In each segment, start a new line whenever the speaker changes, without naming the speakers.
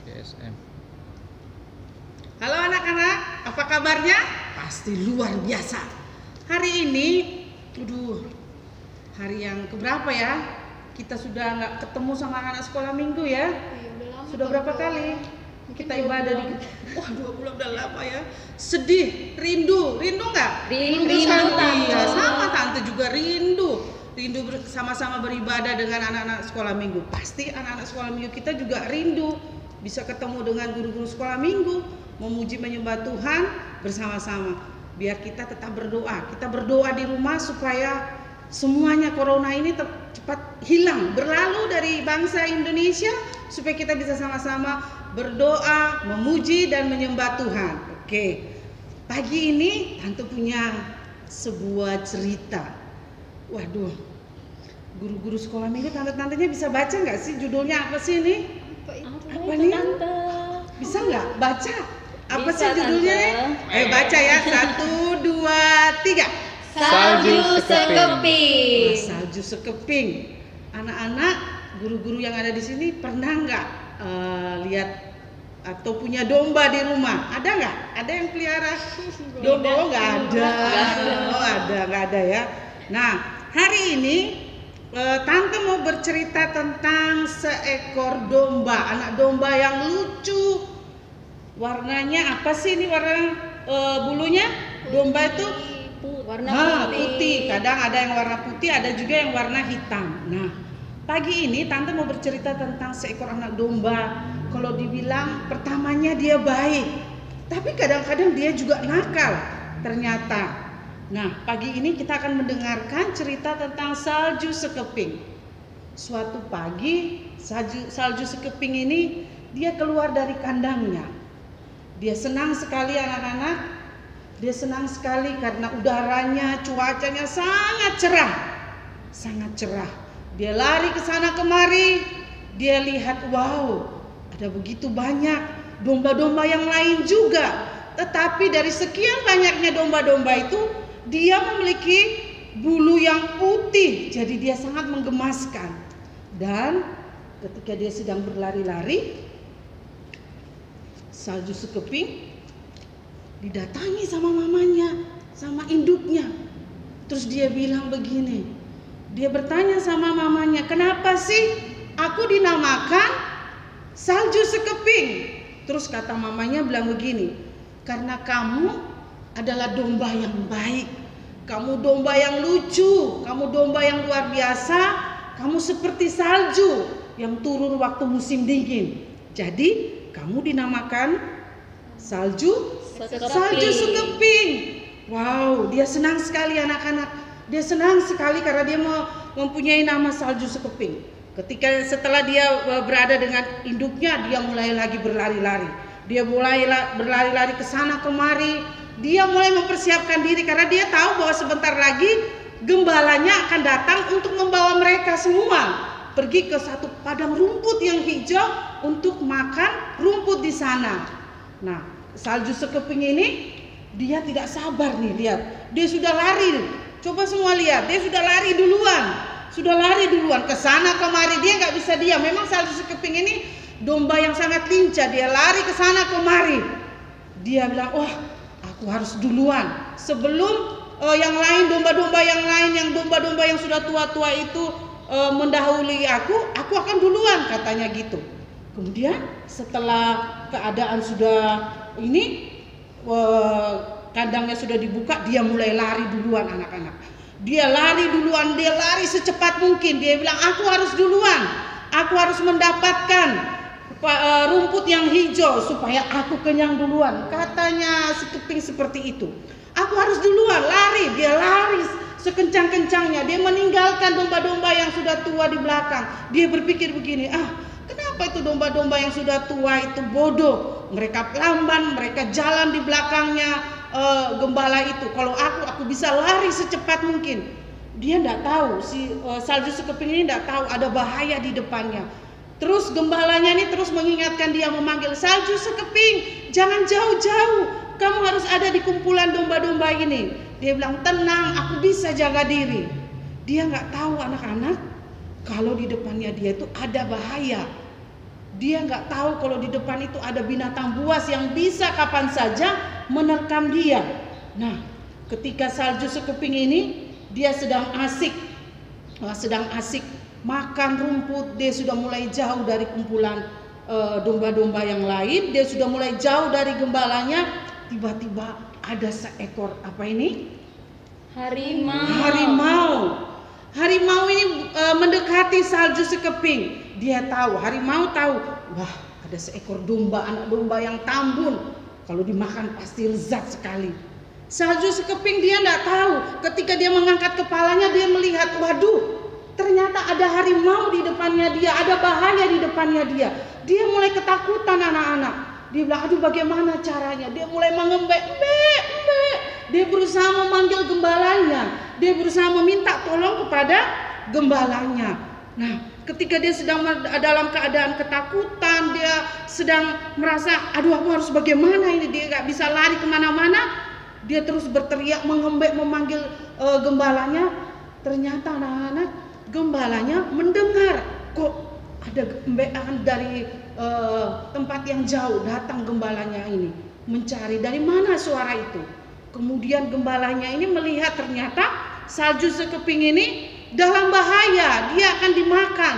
GSM.
Halo anak-anak, apa kabarnya? Pasti luar biasa. Hari ini, hari yang keberapa ya? Kita sudah nggak ketemu sama anak sekolah minggu ya? Sudah berapa kali kita ibadah di? Wah, 2 bulan udah lama ya. Sedih, rindu nggak?
Rindu
Tante. Sama tante juga rindu sama-sama beribadah dengan anak-anak sekolah minggu. Pasti anak-anak sekolah minggu kita juga rindu bisa ketemu dengan guru-guru sekolah minggu, memuji menyembah Tuhan bersama-sama. Biar kita tetap berdoa. Kita berdoa di rumah supaya semuanya corona ini cepat hilang, berlalu dari bangsa Indonesia, supaya kita bisa sama-sama berdoa, memuji dan menyembah Tuhan. Oke. Pagi ini tante punya sebuah cerita. Waduh, guru-guru sekolah minggu, tante-tantenya bisa baca nggak sih judulnya apa sih ini? Apa nih?
Tante?
Bisa nggak baca? Apa
Bisa,
sih judulnya?
Tante.
Baca ya, 1, 2, 3.
Salju sekeping.
Salju sekeping. Anak-anak, guru-guru yang ada di sini pernah nggak lihat atau punya domba di rumah? Ada nggak? Ada yang pelihara domba? Oh, nggak ada. Oh, nggak ada ya. Nah, hari ini tante mau bercerita tentang seekor domba, anak domba yang lucu. Warnanya apa sih ini warna bulunya? Domba itu
warna
putih. Kadang ada yang warna putih, ada juga yang warna hitam. Nah, pagi ini tante mau bercerita tentang seekor anak domba. Kalau dibilang pertamanya dia baik, tapi kadang-kadang dia juga nakal ternyata. Nah, pagi ini kita akan mendengarkan cerita tentang salju sekeping. Suatu pagi, salju sekeping ini dia keluar dari kandangnya. Dia senang sekali anak-anak. Dia senang sekali karena udaranya, cuacanya sangat cerah. Sangat cerah. Dia lari ke sana kemari. Dia lihat, wow, ada begitu banyak domba-domba yang lain juga. Tetapi dari sekian banyaknya domba-domba itu, dia memiliki bulu yang putih, jadi dia sangat menggemaskan. Dan ketika dia sedang berlari-lari, salju sekeping didatangi sama mamanya, sama induknya. Terus dia bilang begini, dia bertanya sama mamanya, kenapa sih aku dinamakan salju sekeping? Terus kata mamanya bilang begini, karena kamu adalah domba yang baik, kamu domba yang lucu, kamu domba yang luar biasa, kamu seperti salju yang turun waktu musim dingin. Jadi kamu dinamakan salju sekeping. Wow, dia senang sekali anak-anak. Dia senang sekali karena dia mempunyai nama salju sekeping. Ketika setelah dia berada dengan induknya, dia mulai lagi berlari-lari. Dia mulai berlari-lari ke sana kemari. Dia mulai mempersiapkan diri karena dia tahu bahwa sebentar lagi gembalanya akan datang untuk membawa mereka semua pergi ke satu padang rumput yang hijau untuk makan rumput di sana. Nah, salju sekeping ini dia tidak sabar nih, lihat. Dia sudah lari. Coba semua lihat, dia sudah lari duluan. Sudah lari duluan ke sana kemari, dia nggak bisa diam. Memang salju sekeping ini domba yang sangat lincah, dia lari ke sana kemari. Dia bilang, "Wah, aku harus duluan sebelum yang lain, domba-domba yang lain, yang domba-domba yang sudah tua-tua itu mendahului aku akan duluan," katanya gitu. Kemudian setelah keadaan sudah ini, kandangnya sudah dibuka, dia mulai lari duluan anak-anak. Dia lari duluan, dia lari secepat mungkin. Dia bilang, aku harus duluan, aku harus mendapatkan rumput yang hijau supaya aku kenyang duluan. Katanya sekeping seperti itu. Aku harus duluan, lari. Dia lari sekencang-kencangnya. Dia meninggalkan domba-domba yang sudah tua di belakang. Dia berpikir begini, kenapa itu domba-domba yang sudah tua itu bodoh? Mereka pelamban, mereka jalan di belakangnya gembala itu. Kalau aku bisa lari secepat mungkin. Dia tidak tahu, si salju sekeping ini tidak tahu ada bahaya di depannya. Terus gembalanya ini terus mengingatkan dia, memanggil, salju sekeping, jangan jauh-jauh, kamu harus ada di kumpulan domba-domba ini. Dia bilang, tenang, aku bisa jaga diri. Dia nggak tahu anak-anak kalau di depannya dia itu ada bahaya. Dia nggak tahu kalau di depan itu ada binatang buas yang bisa kapan saja menerkam dia. Nah, ketika salju sekeping ini, dia sedang asik makan rumput. Dia sudah mulai jauh dari kumpulan domba-domba yang lain. Dia sudah mulai jauh dari gembalanya. Tiba-tiba ada seekor apa ini? Harimau ini mendekati salju sekeping. Dia tahu, harimau tahu, wah ada seekor domba, anak domba yang tambun. Kalau dimakan pasti lezat sekali. Salju sekeping dia tidak tahu. Ketika dia mengangkat kepalanya, dia melihat, waduh, ternyata ada harimau di depannya dia, ada bahaya di depannya dia. Dia mulai ketakutan anak-anak. Dia bilang, aduh bagaimana caranya? Dia mulai mengembek, mbek. Dia berusaha memanggil gembalanya. Dia berusaha meminta tolong kepada gembalanya. Nah, ketika dia sedang dalam keadaan ketakutan, dia sedang merasa, aduh aku harus bagaimana ini, dia gak bisa lari kemana-mana. Dia terus berteriak, mengembek, memanggil gembalanya. Ternyata anak-anak, gembalanya mendengar, kok ada gembekan dari tempat yang jauh. Datang gembalanya ini mencari dari mana suara itu. Kemudian gembalanya ini melihat ternyata salju sekeping ini dalam bahaya, dia akan dimakan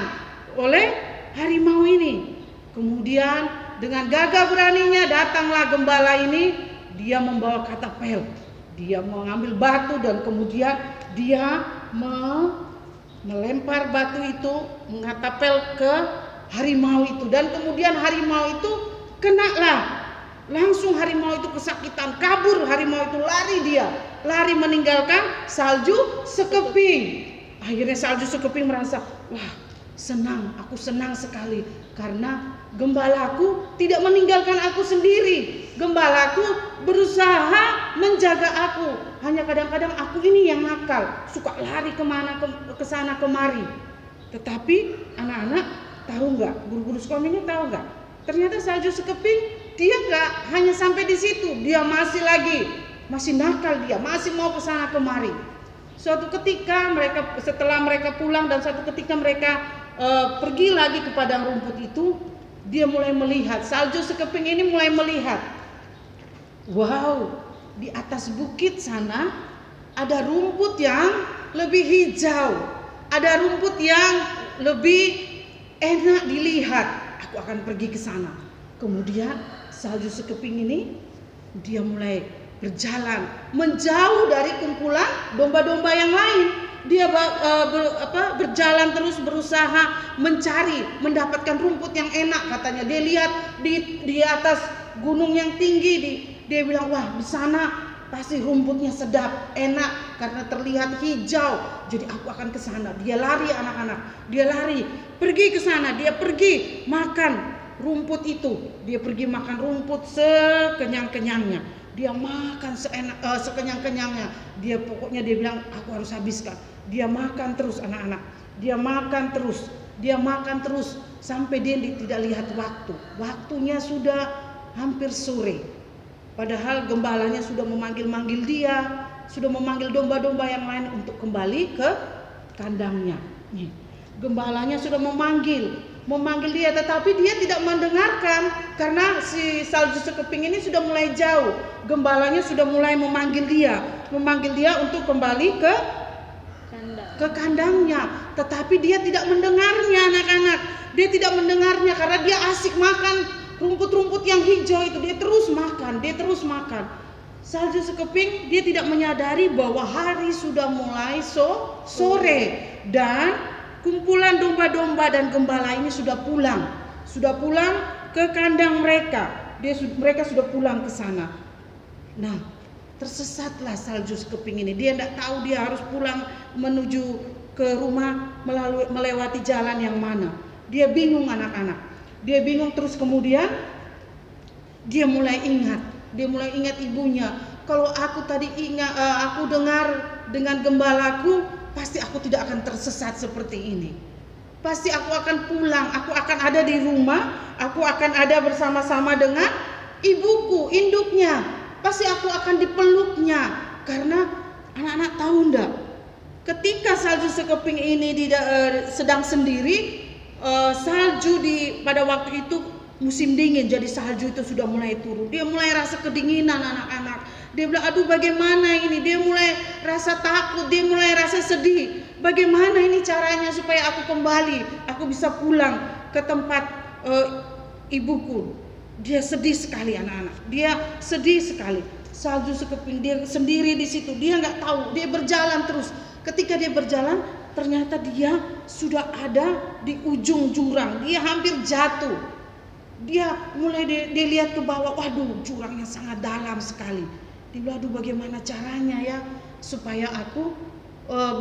oleh harimau ini. Kemudian dengan gagah beraninya datanglah gembala ini. Dia membawa katapel, dia mengambil batu dan kemudian dia melempar batu itu, mengatapel ke harimau itu. Dan kemudian harimau itu kenalah. Langsung harimau itu kesakitan, kabur harimau itu, lari meninggalkan salju sekeping. Akhirnya salju sekeping merasa, wah aku senang sekali karena gembalaku tidak meninggalkan aku sendiri. Gembalaku berusaha menjaga aku. Hanya kadang-kadang aku ini yang nakal, suka lari kemana ke sana kemari. Tetapi anak-anak tahu nggak, guru-guru sekolah ini tahu nggak? Ternyata salju sekeping dia nggak hanya sampai di situ, dia masih nakal, dia masih mau ke sana kemari. Suatu ketika setelah mereka pulang dan suatu ketika mereka pergi lagi ke padang rumput itu, dia mulai melihat, salju sekeping ini mulai melihat, wow, di atas bukit sana ada rumput yang lebih hijau, ada rumput yang lebih enak dilihat. Aku akan pergi ke sana. Kemudian salju sekeping ini dia mulai berjalan menjauh dari kumpulan domba-domba yang lain. Dia berjalan terus, berusaha mendapatkan rumput yang enak katanya. Dia lihat di atas gunung yang tinggi, dia bilang, wah di sana pasti rumputnya sedap, enak karena terlihat hijau. Jadi aku akan ke sana. Dia lari anak-anak, dia lari, pergi ke sana, dia pergi makan rumput itu. Dia pergi makan rumput sekenyang-kenyangnya. Dia makan sekenyang-kenyangnya. Dia bilang aku harus habiskan. Dia makan terus anak-anak. Dia makan terus sampai dia tidak lihat waktu. Waktunya sudah hampir sore. Padahal gembalanya sudah memanggil-manggil dia, sudah memanggil domba-domba yang lain untuk kembali ke kandangnya. Gembalanya sudah memanggil dia, tetapi dia tidak mendengarkan karena si salju sekeping ini sudah mulai jauh. Gembalanya sudah mulai memanggil dia untuk kembali ke kandangnya, tetapi dia tidak mendengarnya anak-anak. Dia tidak mendengarnya karena dia asik makan rumput-rumput yang hijau itu. Dia terus makan. Salju sekeping dia tidak menyadari bahwa hari sudah mulai sore dan kumpulan domba-domba dan gembala ini sudah pulang ke kandang mereka. Mereka sudah pulang ke sana. Nah, tersesatlah salju sekeping ini. Dia tidak tahu dia harus pulang menuju ke rumah melewati jalan yang mana. Dia bingung anak-anak. Dia bingung terus, kemudian dia mulai ingat ibunya. Kalau aku dengar dengan gembalaku, pasti aku tidak akan tersesat seperti ini. Pasti aku akan pulang, aku akan ada di rumah, aku akan ada bersama-sama dengan ibuku, induknya. Pasti aku akan dipeluknya. Karena anak-anak tahu enggak? Ketika salju sekeping ini sedang sendiri, salju pada waktu itu musim dingin, jadi salju itu sudah mulai turun. Dia mulai rasa kedinginan anak-anak. Dia bilang, aduh bagaimana ini? Dia mulai rasa takut, dia mulai rasa sedih. Bagaimana ini caranya supaya aku kembali, aku bisa pulang ke tempat ibuku. Dia sedih sekali anak-anak. Dia sedih sekali. Salju sekeping, dia sendiri di situ. Dia nggak tahu. Dia berjalan terus. Ketika dia berjalan, ternyata dia sudah ada di ujung jurang. Dia hampir jatuh. Dia mulai dia lihat ke bawah. Waduh, jurangnya sangat dalam sekali. Dia bilang, aduh bagaimana caranya ya supaya aku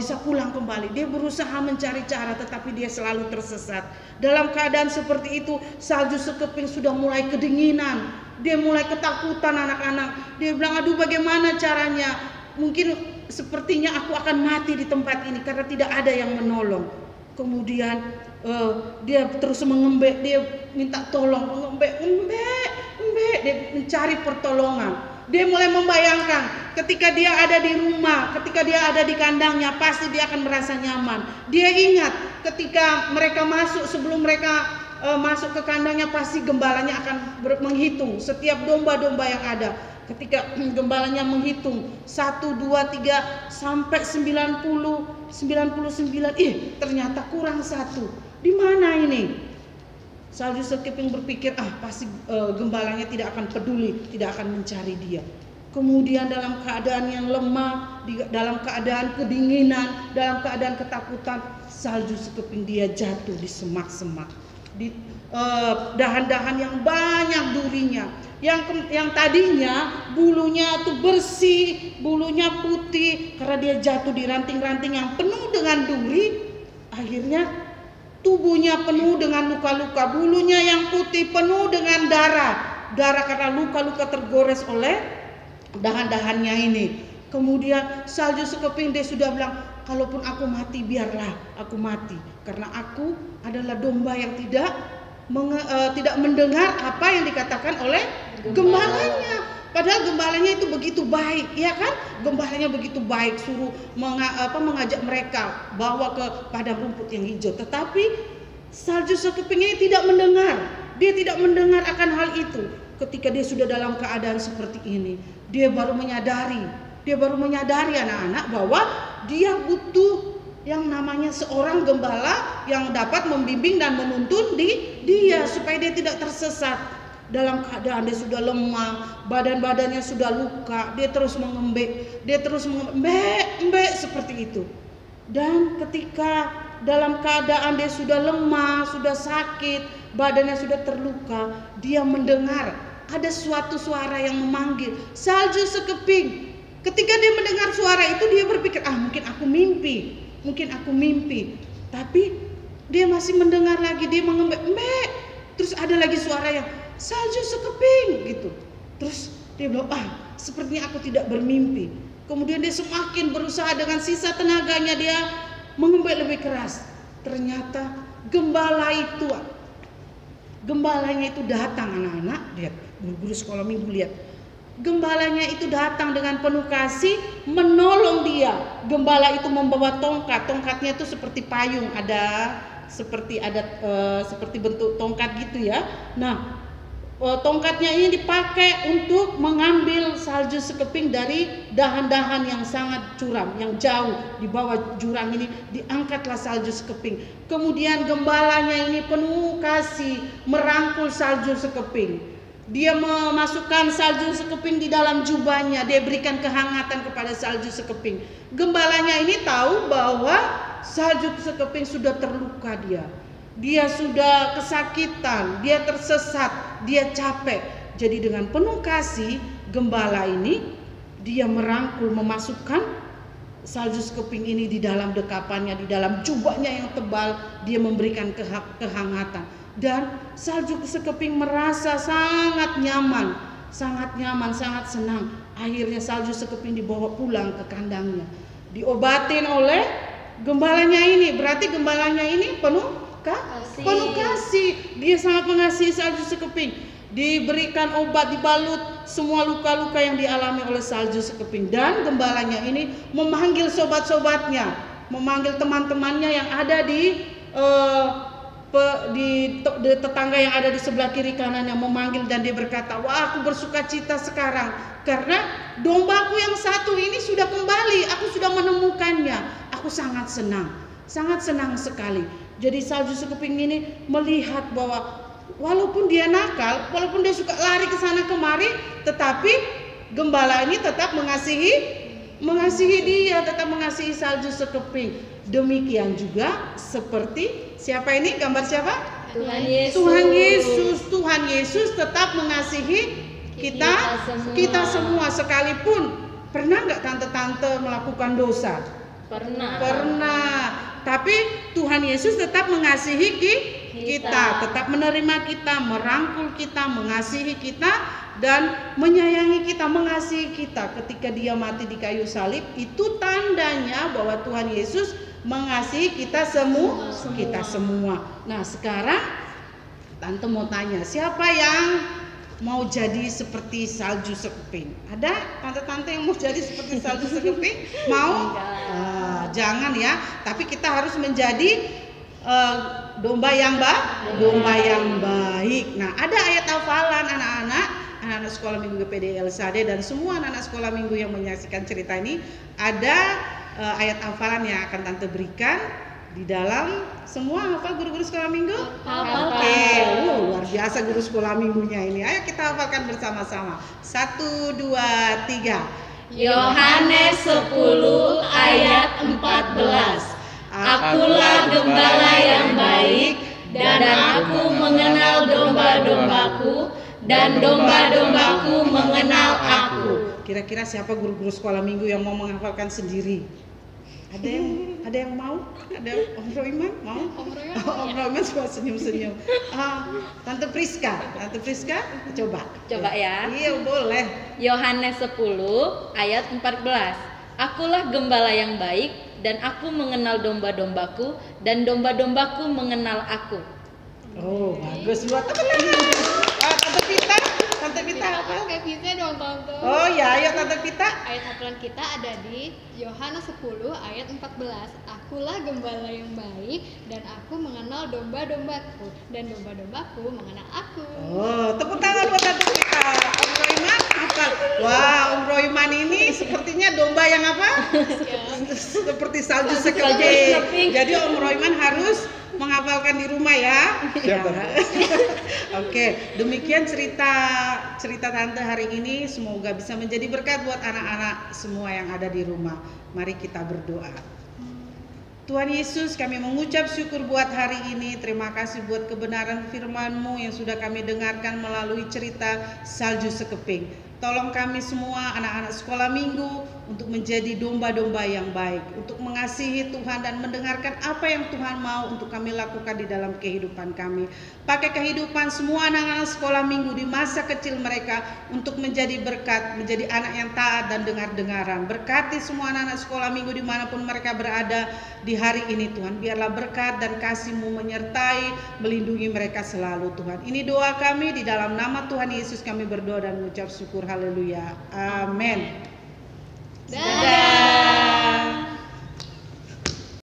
bisa pulang kembali. Dia berusaha mencari cara, tetapi dia selalu tersesat. Dalam keadaan seperti itu, salju sekeping sudah mulai kedinginan. Dia mulai ketakutan anak-anak. Dia bilang, aduh bagaimana caranya? Mungkin sepertinya aku akan mati di tempat ini karena tidak ada yang menolong. Kemudian dia terus mengembek. Dia minta tolong, mengembek. Dia mencari pertolongan. Dia mulai membayangkan ketika dia ada di rumah, ketika dia ada di kandangnya, pasti dia akan merasa nyaman. Dia ingat ketika mereka masuk, sebelum mereka masuk ke kandangnya, pasti gembalanya akan menghitung setiap domba-domba yang ada. Ketika gembalanya menghitung 1, 2, 3 sampai 99, ternyata kurang 1. Di mana ini? Salju sekeping berpikir, pasti gembalanya tidak akan peduli, tidak akan mencari dia. Kemudian dalam keadaan yang lemah, dalam keadaan kedinginan, dalam keadaan ketakutan, salju sekeping dia jatuh di semak-semak, di dahan-dahan yang banyak durinya. Yang tadinya bulunya tuh bersih, bulunya putih, karena dia jatuh di ranting-ranting yang penuh dengan duri, akhirnya tubuhnya penuh dengan luka-luka, bulunya yang putih penuh dengan darah karena luka-luka tergores oleh dahan-dahannya ini. Kemudian salju sekeping dia sudah bilang, kalaupun aku mati biarlah aku mati, karena aku adalah domba yang tidak mendengar apa yang dikatakan oleh gembalanya. Padahal gembalanya itu begitu baik, ya kan? Gembalanya begitu baik, suruh mengajak mereka bawa ke padang rumput yang hijau. Tetapi salju sekeping ini tidak mendengar. Dia tidak mendengar akan hal itu. Ketika dia sudah dalam keadaan seperti ini, dia baru menyadari anak-anak bahwa dia butuh yang namanya seorang gembala yang dapat membimbing dan menuntun dia supaya dia tidak tersesat. Dalam keadaan dia sudah lemah, badan-badannya sudah luka, dia terus mengembek seperti itu. Dan ketika dalam keadaan dia sudah lemah, sudah sakit, badannya sudah terluka, dia mendengar ada suatu suara yang memanggil, salju sekeping. Ketika dia mendengar suara itu, dia berpikir, mungkin aku mimpi. Tapi dia masih mendengar lagi, dia mengembek. Terus ada lagi suara yang salju sekeping gitu. Terus dia bilang, sepertinya aku tidak bermimpi. Kemudian dia semakin berusaha dengan sisa tenaganya, dia mengembek lebih keras. Ternyata gembalanya itu datang, anak-anak. Lihat, guru-guru sekolah minggu lihat. Gembalanya itu datang dengan penuh kasih menolong dia. Gembala itu membawa tongkat. Tongkatnya itu seperti payung, seperti bentuk tongkat gitu ya. Nah, tongkatnya ini dipakai untuk mengambil salju sekeping dari dahan-dahan yang sangat curam, yang jauh di bawah jurang ini, diangkatlah salju sekeping. Kemudian gembalanya ini penuh kasih merangkul salju sekeping. Dia memasukkan salju sekeping di dalam jubahnya, dia berikan kehangatan kepada salju sekeping. Gembalanya ini tahu bahwa salju sekeping sudah terluka dia sudah kesakitan, dia tersesat, dia capek. Jadi dengan penuh kasih, gembala ini dia merangkul, memasukkan salju sekeping ini di dalam dekapannya, di dalam jubahnya yang tebal, dia memberikan kehangatan. Dan salju sekeping merasa sangat nyaman, sangat senang. Akhirnya salju sekeping dibawa pulang ke kandangnya, diobatin oleh gembalanya ini. Berarti gembalanya ini penuh kasih. Dia sangat mengasihi salju sekeping. Diberikan obat, dibalut semua luka-luka yang dialami oleh salju sekeping. Dan gembalanya ini memanggil sobat-sobatnya, memanggil teman-temannya yang ada di di tetangga yang ada di sebelah kiri kanannya memanggil dan dia berkata, wah aku bersuka cita sekarang karena dombaku yang satu ini sudah kembali, aku sudah menemukannya, aku sangat senang sekali. Jadi salju sekeping ini melihat bahwa walaupun dia nakal, walaupun dia suka lari ke sana kemari, tetapi gembala ini tetap mengasihi dia, tetap mengasihi salju sekeping. Demikian juga seperti siapa ini? Gambar siapa?
Tuhan Yesus.
Tuhan Yesus tetap mengasihi kita semua sekalipun. Pernah nggak tante-tante melakukan dosa? Pernah. Tapi Tuhan Yesus tetap mengasihi kita, tetap menerima kita, merangkul kita, mengasihi kita dan menyayangi kita, mengasihi kita. Ketika dia mati di kayu salib, itu tandanya bahwa Tuhan Yesus mengasihi kita semua. Nah, sekarang tante mau tanya, siapa yang mau jadi seperti salju sekeping? Ada tante-tante yang mau jadi seperti salju sekeping? Mau? Jangan ya. Tapi kita harus menjadi domba yang baik. Nah, ada ayat hafalan anak-anak sekolah minggu GPD Elsade dan semua anak-anak sekolah minggu yang menyaksikan cerita ini. Ada ayat hafalan yang akan tante berikan di dalam. Semua hafal guru-guru sekolah minggu? Oke, luar biasa guru sekolah minggunya ini. Ayo kita hafalkan bersama-sama. 1, 2, 3.
Yohanes 10 ayat 14. Akulah gembala yang baik, dan aku mengenal domba-dombaku, dan domba-dombaku mengenal aku.
Kira-kira siapa guru-guru sekolah minggu yang mau menghafalkan sendiri? Ada yang mau? Ada Om Roiman mau? Om Roiman cuma senyum-senyum. Tante Priska, coba
ya.
Iya boleh.
Yohanes 10 ayat 14. Akulah gembala yang baik, dan aku mengenal domba-dombaku, dan domba-dombaku mengenal aku.
Oh bagus, buat Tante Pita apa?
Kayak bisa dong Tante.
Oh ya, ayo Tante Pita.
Ayat hafalan kita ada di Yohanes 10 ayat 14. Akulah gembala yang baik, dan aku mengenal domba-dombaku, dan domba-dombaku mengenal aku.
Oh, tepuk tangan buat Tante Pita. Om Roiman apa? Wah, Om Roiman ini sepertinya domba yang apa? Seperti salju sekeping. Jadi Om Roiman harus menghafalkan di rumah ya. Oke, demikian cerita tante hari ini. Semoga bisa menjadi berkat buat anak-anak semua yang ada di rumah. Mari kita berdoa. Tuhan Yesus, kami mengucap syukur buat hari ini. Terima kasih buat kebenaran firman-Mu yang sudah kami dengarkan melalui cerita salju sekeping. Tolong kami semua anak-anak sekolah minggu untuk menjadi domba-domba yang baik, untuk mengasihi Tuhan dan mendengarkan apa yang Tuhan mau untuk kami lakukan di dalam kehidupan kami. Pakai kehidupan semua anak-anak sekolah minggu di masa kecil mereka untuk menjadi berkat, menjadi anak yang taat dan dengar-dengaran. Berkati semua anak-anak sekolah minggu dimanapun mereka berada di hari ini Tuhan. Biarlah berkat dan kasih-Mu menyertai, melindungi mereka selalu Tuhan. Ini doa kami di dalam nama Tuhan Yesus kami berdoa dan mengucap syukur. Haleluya. Amin.
Dadah.